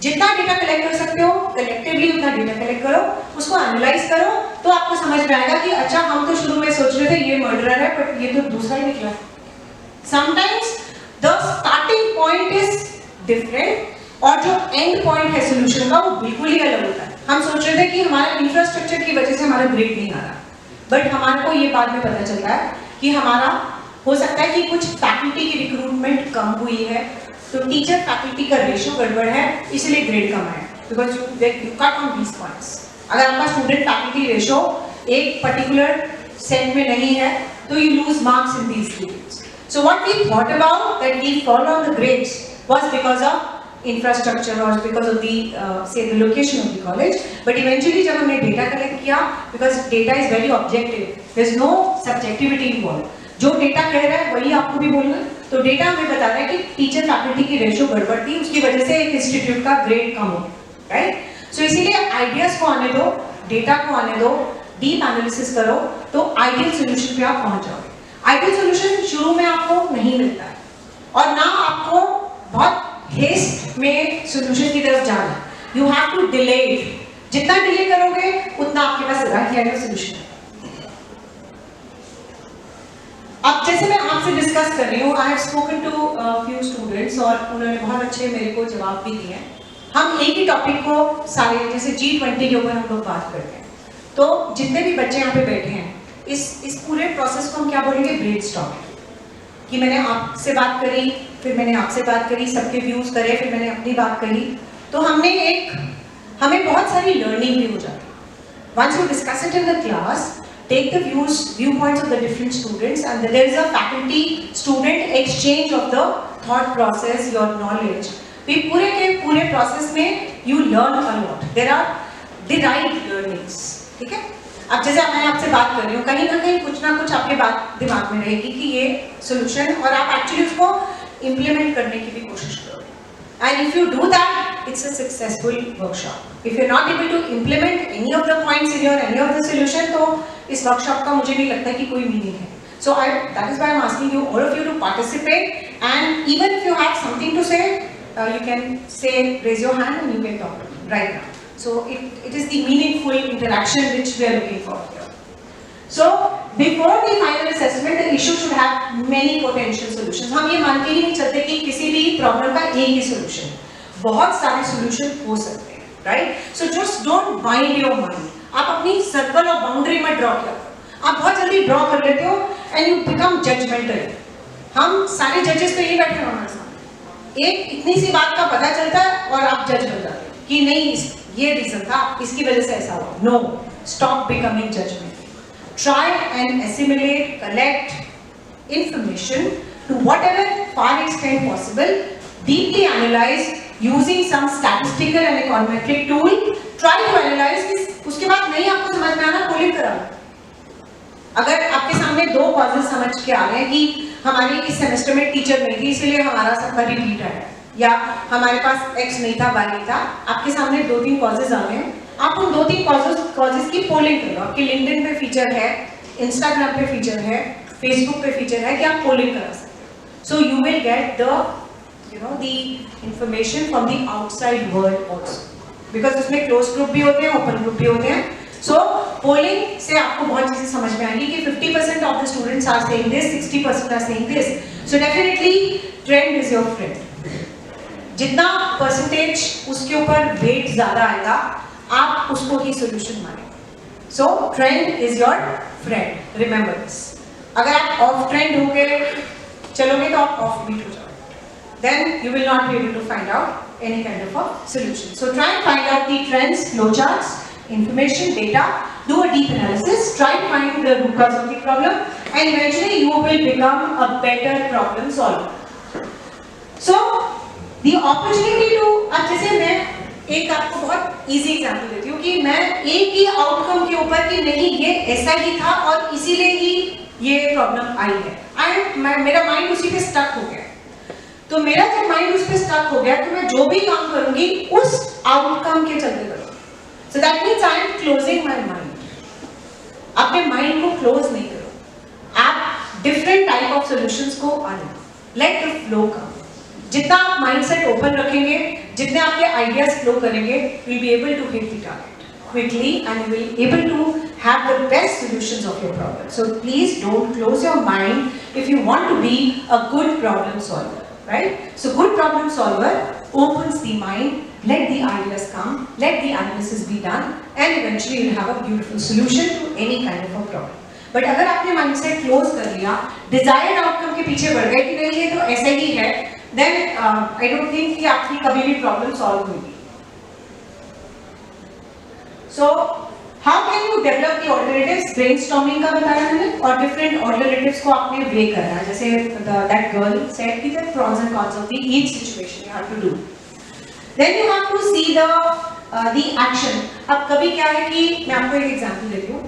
जितना data collect कर सकते हो, collectively उतना data collect करो, उसको एनालाइज करो, तो आपको समझ में आएगा कि अच्छा हम तो शुरू में सोच रहे थे ये मर्डरर है, बट ये तो दूसरा ही निकला. Sometimes the starting point is different और जो एंड पॉइंट है सोल्यूशन का वो बिल्कुल ही अलग होता है. हम सोच रहे थे कि हमारा इंफ्रास्ट्रक्चर की वजह से हमारा ग्रेड नहीं आ रहा, बट हमारे को ये बाद में पता चलता है कि हमारा हो सकता है कि कुछ फैकल्टी की रिक्रूटमेंट कम हुई है, तो टीचर फैकल्टी का रेशियो गड़बड़ है, इसलिए ग्रेड कम है. Because you cut on these points. अगर आपका स्टूडेंट फैकल्टी रेशियो एक पर्टिकुलर सेट में नहीं है, तो you lose marks in these grades. So what we thought about that we follow on the grades was because of infrastructure और because of the say the location of the college. But eventually जब हमने data collect किया, because data is very objective, there is no subjectivity involve. जो data कह रहा है वही आपको भी बोलना है. तो डेटा हमें बता रहा है कि टीचर फैकल्टी की रेशियो गड़बड़ थी, उसकी वजह से एक इंस्टीट्यूट का ग्रेड कम हो, राइट? सो इसीलिए आइडियाज को आने दो, डेटा को आने दो, डीप एनालिसिस करो, तो आइडियल सॉल्यूशन पे आप पहुंच जाओगे. आइडियल सॉल्यूशन शुरू में आपको नहीं मिलता है, और ना आपको बहुत हेस्ट में सॉल्यूशन की तरफ जाना है. You have to delay it. जितना डिले करोगे उतना आपके पास आइडियल सॉल्यूशन है. अब जैसे मैं आपसे डिस्कस कर रही हूँ, I have spoken to few students और उन्होंने बहुत अच्छे मेरे को जवाब भी दिए. हम एक ही टॉपिक को सारे, जैसे G20 के ऊपर हम लोग बात करते हैं, तो जितने भी बच्चे यहाँ पे बैठे हैं, इस पूरे प्रोसेस को हम क्या बोलेंगे? ब्रेनस्टॉर्मिंग. कि मैंने आपसे बात करी, फिर मैंने आपसे बात करी, सबके व्यूज करे, फिर मैंने अपनी बात करी, तो हमें बहुत सारी लर्निंग भी हो जाती है. Once you discuss it in the class, take the viewpoints of the different students, and there is a faculty student exchange of the thought process, your knowledge. तो पूरे के पूरे process में you learn a lot. There are derived learnings. ठीक है? अब जैसे मैं आपसे बात कर रही हूँ, कहीं ना कहीं कुछ ना कुछ आपके बात दिमाग में रहेगी कि ये solution, और आप actually उसको implement करने की भी कोशिश करोगे. And if you do that, it's a successful workshop. If you're not able to implement any of the points in your any of the solution, तो इस workshop का मुझे नहीं लगता कि कोई meaning है. So that is why I'm asking you, all of you, to participate. And even if you have something to say, you can say, raise your hand, and you can talk right now. So it is the meaningful interaction which we are looking for here. So before the final assessment, the issue should have many potential solutions. हम ये मान के ही नहीं चलते कि किसी भी problem का एक ही solution, बहुत सारे solution हो सकते हैं, right? So just don't bind your mind. आप अपनी सर्कल और बाउंड्री में ड्रॉ किया करो. आप बहुत जल्दी ड्रॉ कर लेते हो and you become judgmental. हम सारे जजेस तो ये बैठे हैं हमारे सामने, एक इतनी सी बात का पता चलता है और आप जज बन जाते हो कि नहीं ये रीजन था, इसकी वजह से ऐसा हुआ. No, stop becoming judgmental. Try and assimilate, collect information to whatever far extent possible, deeply analyze, using some statistical and econometric tool, try to analyze this. उसके बाद नहीं आपको समझ में आना, पोलिंग करा। अगर आपके सामने दो कॉजेज समझ के आ रहे हैं कि हमारी इस सेमेस्टर में टीचर नहीं थी इसलिए हमारा सबका रिपीट है, या हमारे पास एक्स नहीं था, वाई नहीं था, आपके सामने 2-3 कॉजेज आ रहे हैं, आप उन 2-3 कॉजेज की पोलिंग करो। आपके लिंक्डइन पे फीचर है, इंस्टाग्राम पे फीचर है, फेसबुक पे फीचर है कि आप पोलिंग करा सकते हो। So you will get the information from the outside world also, because उसमें क्लोज ग्रुप भी होते हैं, ओपन ग्रुप भी होते हैं। सो पोलिंग से आपको बहुत चीजें समझ में आएंगी कि 50% of the students are saying this, 60% are saying this. So definitely trend is your friend. जितना परसेंटेज उसके ऊपर वेट ज्यादा आएगा, आप उसको ही सोल्यूशन मानेंगे। सो trend is your friend, remember this. अगर आप ऑफ ट्रेंड होके चलोगे तो आप ऑफ बीट हो जाओगे, then you will not be able to find out any kind of a solution. So try and find out the trends, flowcharts, information, data, do a deep analysis, try to find the root cause of the problem, and eventually you will become a better problem solver. So the opportunity to, अब जैसे मैं एक आपको बहुत easy example देती हूँ कि मैं एक ही outcome के ऊपर कि नहीं ये ऐसा ही था और इसीलिए ही ये problem आई है, and मेरा mind उसी पे stuck हो गया। तो मेरा जब माइंड उस पे स्टक हो गया तो मैं जो भी काम करूंगी उस आउटकम के चलते करूंगी। So that means I am closing my mind. अपने माइंड को क्लोज नहीं करो, आप डिफरेंट टाइप ऑफ सॉल्यूशंस को आने, लेट द फ्लो कम। जितना आप माइंडसेट ओपन रखेंगे, जितने आपके आइडियाज फ्लो करेंगे, will be able to hit the target quickly and you will able to have the best solutions of your problem. So please don't close your mind if you want to be a good problem solver. Right? So good problem solver opens the mind, let the ideas come, let the analysis be done, and eventually you'll have a beautiful solution to any kind of a problem. But अगर आपने mindset close कर लिया, desired outcome के पीछे बढ़ गए कि नहीं ये तो ऐसे ही है, then I don't think कि आपकी कभी भी problem solve होगी। So how can you develop the alternatives? Brainstorming का बताया मैंने, और different alternatives को आपने weigh करना है। जैसे that girl said कि the pros and cons of the each situation you have to do. Then you have to see the action. अब कभी क्या है कि मैं आपको एक example देती हूँ।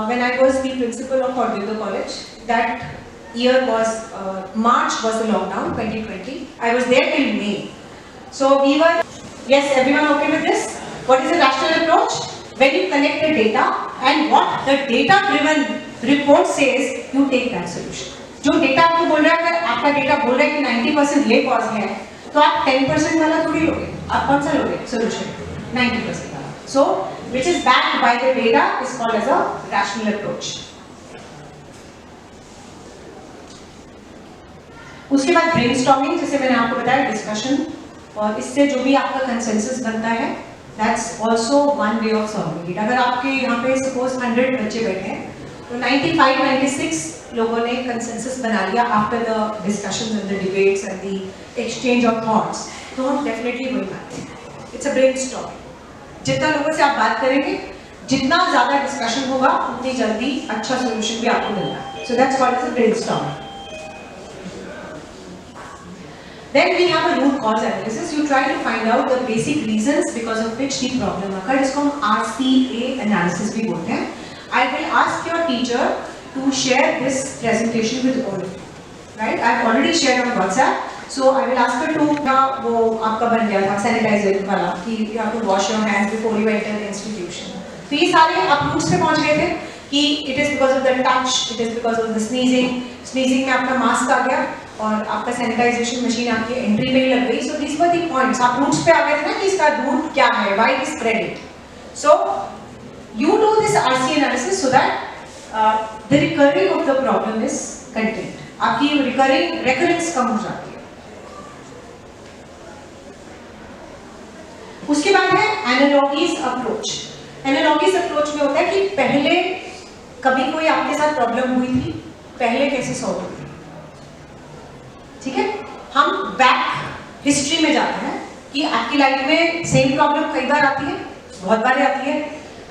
When I was the principal of Aurobindo College, that year was March was the lockdown 2020. I was there till May. So we were, yes, everyone okay with this? What is the rational approach? When you connect the data and what the data-driven report says, you take that solution. जो data आपको बोल रहा है, अगर आपका data बोल रहा है कि 90% ये cause है, तो आप 10% वाला थोड़ी लोगे, आप कौन सा लोगे solution? 90% वाला. So, which is backed by the data is called as a rational approach. उसके बाद brainstorming, जैसे मैंने आपको बताया discussion, और इससे जो भी आपका consensus बनता है, that's also one way of solving it. अगर आपके यहाँ पे suppose 100 बच्चे बैठे हैं, तो 95-96 लोगों ने consensus बना लिया after the discussions and the debates and the exchange of thoughts, तो हम definitely वही मानते हैं. It's a brainstorm. जितना लोगों से आप बात करेंगे, जितना ज़्यादा discussion होगा, उतनी जल्दी अच्छा solution भी आपको मिलता है. So that's called as a brainstorm. Then we have a root cause analysis. You try to find out the basic reasons because of which the problem occurred. इसको हम RCA analysis भी बोलते हैं. I will ask your teacher to share this presentation with all of you. Right? I have already shared on WhatsApp. So I will ask her to वो आपका बन गया था sanitizer वाला कि you have to wash your hands before you enter the institution. तो ये सारे आप roots पे पहुंच गए थे कि it is because of the touch, it is because of the sneezing. Sneezing में आपका mask आ गया और आपका सैनिटाइजेशन मशीन आपकी एंट्री पे ही लग गई. So this were the points. आप रूट्स पे आ गए थे ना कि इसका रूट क्या है, why it spread it. So you do this RC analysis so that the recurring of the problem is contained. आपकी रेकरेंस कम हो जाती है. उसके बाद है एनालॉजीज अप्रोच. एनालॉजीज अप्रोच में होता है कि पहले कभी कोई आपके साथ प्रॉब्लम हुई थी, पहले कैसे सॉल्व हुई. ठीक है, हम बैक हिस्ट्री में जाते हैं कि आपकी लाइफ में सेम प्रॉब्लम कई बार आती है, बहुत बार आती है.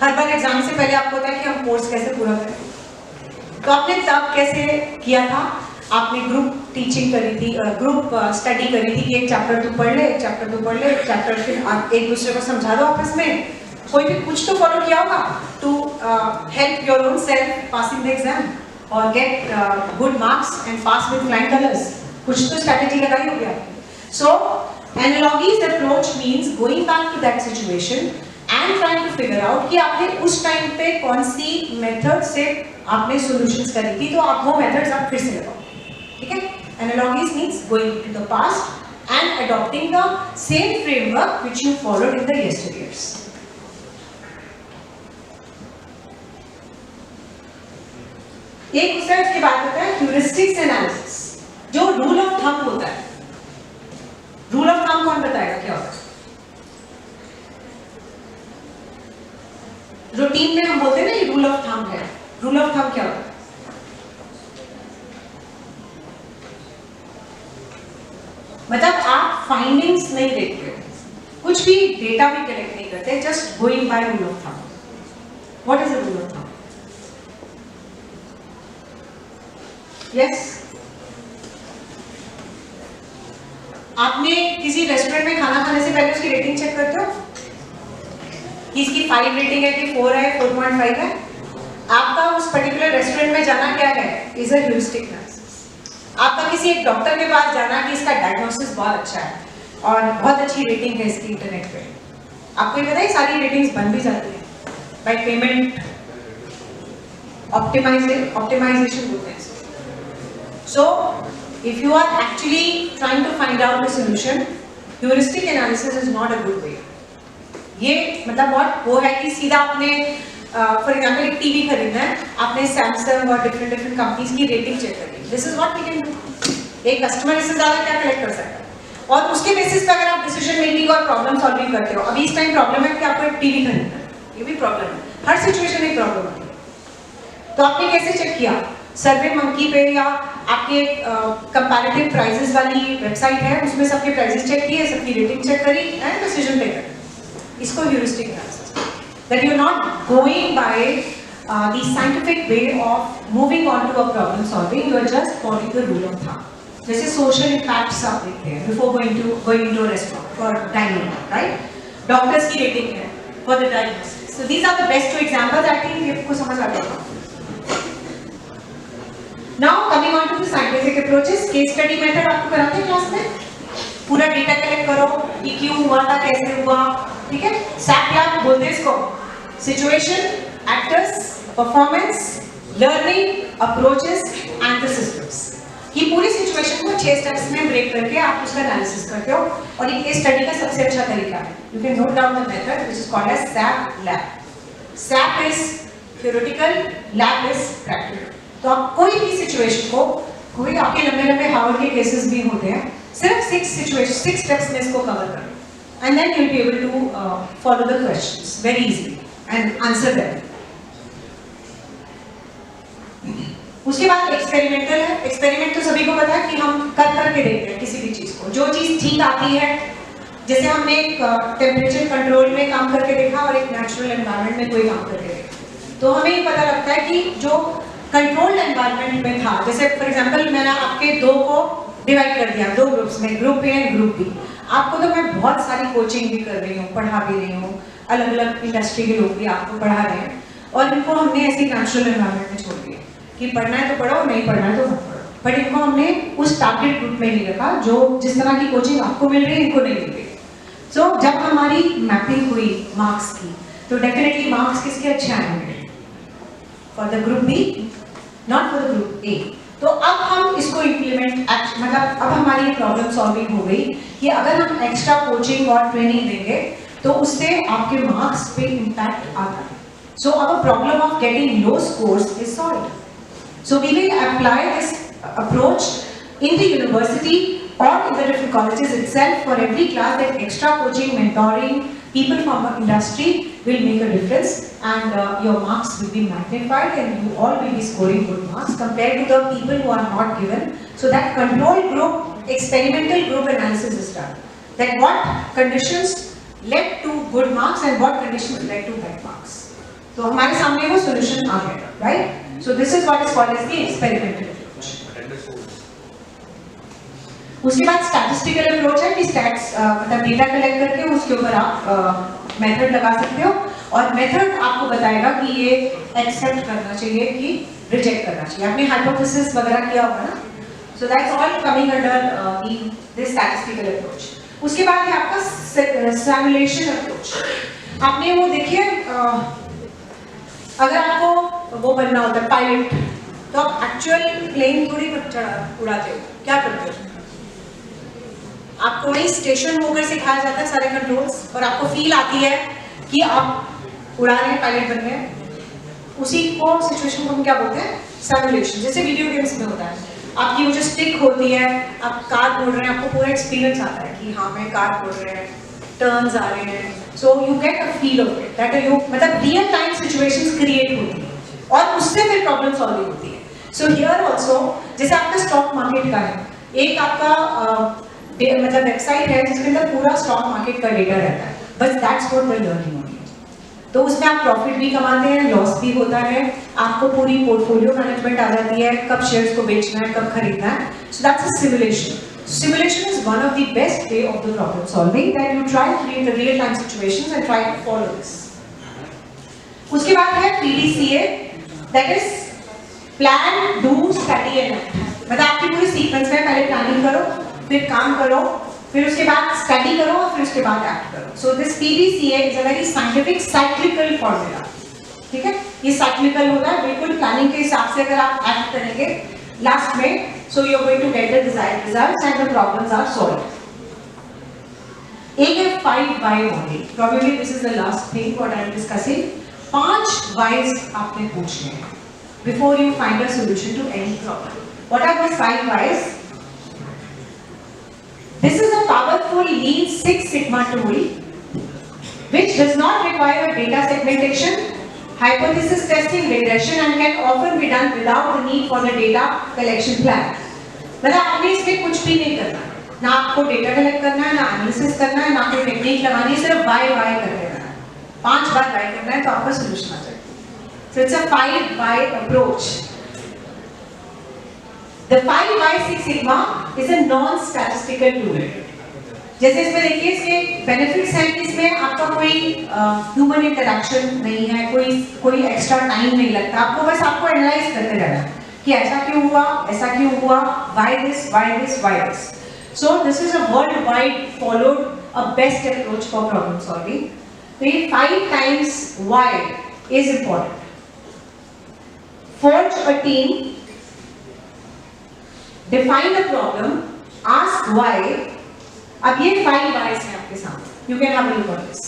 हर बार एग्जाम से पहले आपको होता है कि हम कोर्स कैसे पूरा करें. तो आपने तब कैसे किया था, आपने ग्रुप टीचिंग करी थी, ग्रुप स्टडी करी थी कि एक चैप्टर तू पढ़ ले, एक चैप्टर तू पढ़ ले, एक चैप्टर फिर आप एक दूसरे को समझा दो आपस में, कोई भी कुछ तो फॉलो किया होगा to help your own self passing the exam और get good marks and pass with flying colours, कुछ तो स्ट्रैटेजी लगाई होगी आपने. So analogies approach means going back to that situation and trying to figure out कि आपने उस time पे कौन सी मेथड से आपने सॉल्यूशंस करी थी, तो आप वो मेथड्स आप फिर से लगाओ. ठीक है. Analogies means going to the past and adopting the same framework which you followed in the yesteryears. एक दूसरा इसके बाद होता है ह्यूरिस्टिक्स एनालिसिस, जो रूल ऑफ थंब होता है. रूल ऑफ थंब कौन बताएगा क्या होता है? रूटीन में हम बोलते हैं ना ये रूल ऑफ थंब है. रूल ऑफ थंब क्या होता है? मतलब आप फाइंडिंग्स नहीं देखते, कुछ भी डेटा भी कलेक्ट नहीं करते, just going by rule of thumb. What is the rule of thumb? Yes, आपने किसी रेस्टोरेंट में खाना खाने से पहले उसकी रेटिंग चेक करते हो कि इसकी 5 रेटिंग है कि 4 है, 4.5 है. आपका उस पर्टिकुलर रेस्टोरेंट में जाना क्या है? Is a heuristic analysis. आपका किसी एक डॉक्टर के पास जाना कि इसका डायग्नोसिस बहुत अच्छा है और बहुत अच्छी रेटिंग है इसकी इंटरनेट पे. आपको ये पता है सारी रेटिंग्स बन भी जाती है बाय पेमेंट ऑप्टिमाइजेशन बोलते हैं. So, if you are actually trying to find out a solution, heuristic analysis is not a good way. ये मतलब बहुत वो है कि सीधा आपने फॉर एग्जाम्पल एक टीवी खरीदना है, आपने सैमसंग और डिफरेंट कंपनीज की रेटिंग चेक करी. This is what we can do. एक कस्टमर इससे ज्यादा क्या कलेक्ट कर सकता है, और उसके बेसिस पे अगर आप डिसीजन मेकिंग और प्रॉब्लम सॉल्विंग करते हो. अभी इस टाइम प्रॉब्लम है कि आपको एक टीवी खरीदना है, ये भी प्रॉब्लम है. हर सिचुएशन में प्रॉब्लम है. तो आपने कैसे चेक किया? सर्वे मंकी पे या आपके कंपैरेटिव प्राइसेस वाली वेबसाइट है, उसमें सबके प्राइसेस चेक किए, सबकी रेटिंग चेक करी एंड डिसीजन मेकर. इसको heuristic analysis. That you are not going by the scientific way of moving on to a problem solving, you are just following the rule of thumb. जैसे social impacts आप देखते हैं before going to a restaurant for dining, right? Doctors की rating है for the diagnosis. So these are the best two examples. I think आपको समझ आ गया. Now coming on to the scientific approaches, case study method आपको कराते हैं class में. पूरा डेटा कलेक्ट करो कि क्यों हुआ था, कैसे हुआ. ठीक है. SAP लैब बोलते हैं इसको. Situation, actors, performance, learning, approaches and the systems. ये पूरी सिचुएशन को 6 स्टेप्स में ब्रेक करके आप उसका एनालिसिस करते हो, और ये केस स्टडी का सबसे अच्छा तरीका है. You can note down the method which is called as SAP lab. SAP is theoretical, lab is practical. तो आप कोई भी सिचुएशन को, कोई आपके लंबे हार्वर्ड के केसेस भी होते हैं, सिर्फ 6 स्टेप्स में इसको कवर करें and then you will be able to follow the questions very easily and answer them. उसके बाद एक्सपेरिमेंटल है. एक्सपेरिमेंट तो सभी को पता है कि हम करके देखते हैं किसी भी चीज को. जो चीज ठीक आती है, जैसे हमने एक टेम्परेचर कंट्रोल में काम करके देखा और एक नेचुरल एनवायरनमेंट में कोई काम करके देखा, तो हमें ये पता लगता है कि जो कंट्रोल्ड एनवायरनमेंट में था, जैसे फॉर एग्जांपल मैंने आपके 2 को डिवाइड कर दिया 2 ग्रुप्स में, group A and group B. आपको तो मैं बहुत सारी कोचिंग भी कर रही हूँ, पढ़ा भी रही हूँ, अलग अलग इंडस्ट्री के लोग भी आपको पढ़ा रहे हैं, और इनको हमने ऐसे नेचुरल एनवायरनमेंट में छोड़ दिया कि पढ़ना है तो पढ़ो, नहीं पढ़ना है तो मत पढ़ो. बट इनको हमने उस टारगेट ग्रुप में नहीं रखा जो जिस तरह की कोचिंग आपको मिल रही है इनको नहीं मिल रही. सो जब हमारी मैपिंग हुई मार्क्स की, तो डेफिनेटली मार्क्स किसके अच्छे आएंगे? For the group B, not for the group A. तो अब हम इसको इम्प्लीमेंट, मतलब अब हमारी प्रॉब्लम सॉल्विंग हो गई कि अगर हम एक्स्ट्रा कोचिंग और ट्रेनिंग देंगे तो उससे आपके मार्क्स पे इम्पैक्ट आता है. सो अब problem of getting low scores is solved. So we will apply this approach in the university or in the different colleges itself. For every class, that extra coaching, mentoring, people from the industry will make a difference, and your marks will be magnified and you all will be scoring good marks compared to the people who are not given. So that control group, experimental group analysis is done. That what conditions led to good marks and what conditions led to bad marks. So हमारे सामने वो solution आ गया, right? So this is what is called as the experimental approach. उसके बाद statistical approach है कि stats मतलब data collect करके उसके ऊपर आप मेथड लगा सकते हो और मेथड आपको बताएगा कि ये एक्सेप्ट करना चाहिए कि रिजेक्ट करना चाहिए। आपने हाइपोथेसिस वगैरह किया होगा ना, so that's all coming under this statistical approach. उसके बाद है आपका सिमुलेशन अप्रोच। आपने वो देखिए अगर आपको वो बनना होता है पायलट, तो आप एक्चुअल प्लेन थोड़ी उड़ाते हो, क्या करते हो? आपको वही स्टेशन होकर सिखाया जाता है सारे कंट्रोल्स और आपको फील आती है कि आप उड़ा रहे हैं, पायलट बन गए। उसी को सिचुएशन को हम क्या बोलते हैं? सिमुलेशन। जैसे वीडियो गेम्स में होता है, आपकी वो जो स्टिक होती है, आप कार मोड़ रहे हैं, आपको पूरा एक्सपीरियंस आता है कि हाँ मैं कार मोड़ रहे हैं, टर्न्स आ रहे हैं, so you get a feel of it that you मतलब रियल टाइम सिचुएशंस क्रिएट होती है और उससे फिर प्रॉब्लम सॉल्विंग होती है। सो हियर ऑल्सो जैसे आपका स्टॉक मार्केट का है, एक आपका मतलब वेबसाइट है जिसके अंदर पूरा स्टॉक मार्केट का डेटा रहता है, बस that's what the learning only. तो उसमें आप प्रॉफिट भी कमाते हैं, लॉस भी होता है, आपको पूरी पोर्टफोलियो मैनेजमेंट आ जाती है, कब शेयर्स को बेचना है, कब खरीदना है। So that's a simulation. Simulation is one of the best way of the problem solving that you try to create the real time situations and try to follow this. उसके बाद है PDCA, that is plan, do, study and act। मतलब आपकी पूरी sequence में पहले planning करो, फिर काम करो, फिर उसके बाद स्टडी करो और फिर उसके बाद एक्ट करो। So this PDCA is a very scientific cyclical formula। ठीक है, ये साइक्लिकल होता है, बिल्कुल प्लानिंग के हिसाब से अगर आप एक्ट करेंगे लास्ट में, so you are going to get the desired results and the problems are solved। एक है 5 why model। Probably this is the last thing what I am discussing। 5 whys आपने पूछने हैं before you find a solution to any problem। What are the 5 whys? This is a powerful Lean Six Sigma tool which does not require data segmentation, hypothesis testing, regression and can often be done without the need for the data collection plan। मतलब आपने इसमें कुछ भी नहीं करना है, ना आपको डेटा कलेक्ट करना है, ना एनालिसिस करना है, ना कोई टेक्निक लगानी है, सिर्फ बाय कर देना है। 5 बार बाय करना है तो आपका सोल्यूशन आ जाएगा। So it's a 5 why approach। The 5 why Six Sigma is a non-statistical tool। जैसे इसमें देखिए इसके बेनिफिट्स हैं कि इसमें आपका कोई ह्यूमन इंटरेक्शन नहीं है, कोई एक्स्ट्रा टाइम नहीं लगता, आपको एनालाइज करते रहना है कि ऐसा क्यों हुआ, why this, why this, why this। So this is a worldwide followed a best approach for problem solving। तो ये 5 times why is important। Forge a team, define a problem, ask why। अब ये 5 whys हैं आपके सामने, you can have a look at this।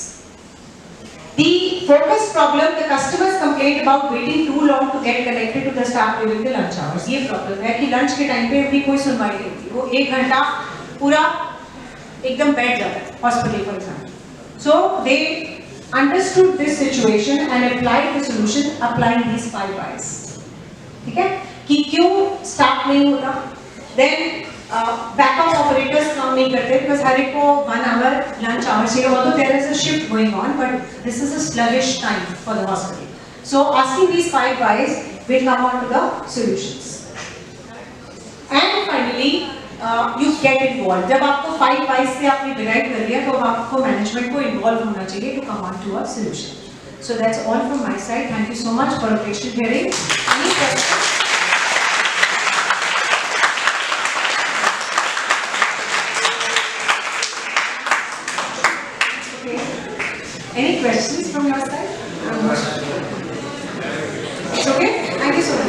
The focus problem, the customers complained about waiting too long to get connected to the staff during the lunch hours। ये problem है कि lunch के time पे भी कोई सुनवाई नहीं होती, वो 1 घंटा पूरा एकदम बैठ जाता है hospital for example. So they understood this situation and applied the solution applying these 5 whys। ठीक है, कि क्यों स्टाफ नहीं होता, then बैकअप ऑपरेटर्स काम नहीं करते बिकॉज हर एक को 1 आवर लंच आवर चाहिए, although there is a shift going on but this is a sluggish time for the hospital। So asking these 5 whys will come on to the solutions। And finally you get involved। जब आपको 5 whys से आपने derive कर लिया तो आपको management को involve होना चाहिए to come on to a solution। So that's all from my side। Thank you so much for a patient hearing। Any questions? Any questions from your side? It's okay? Thank you so much.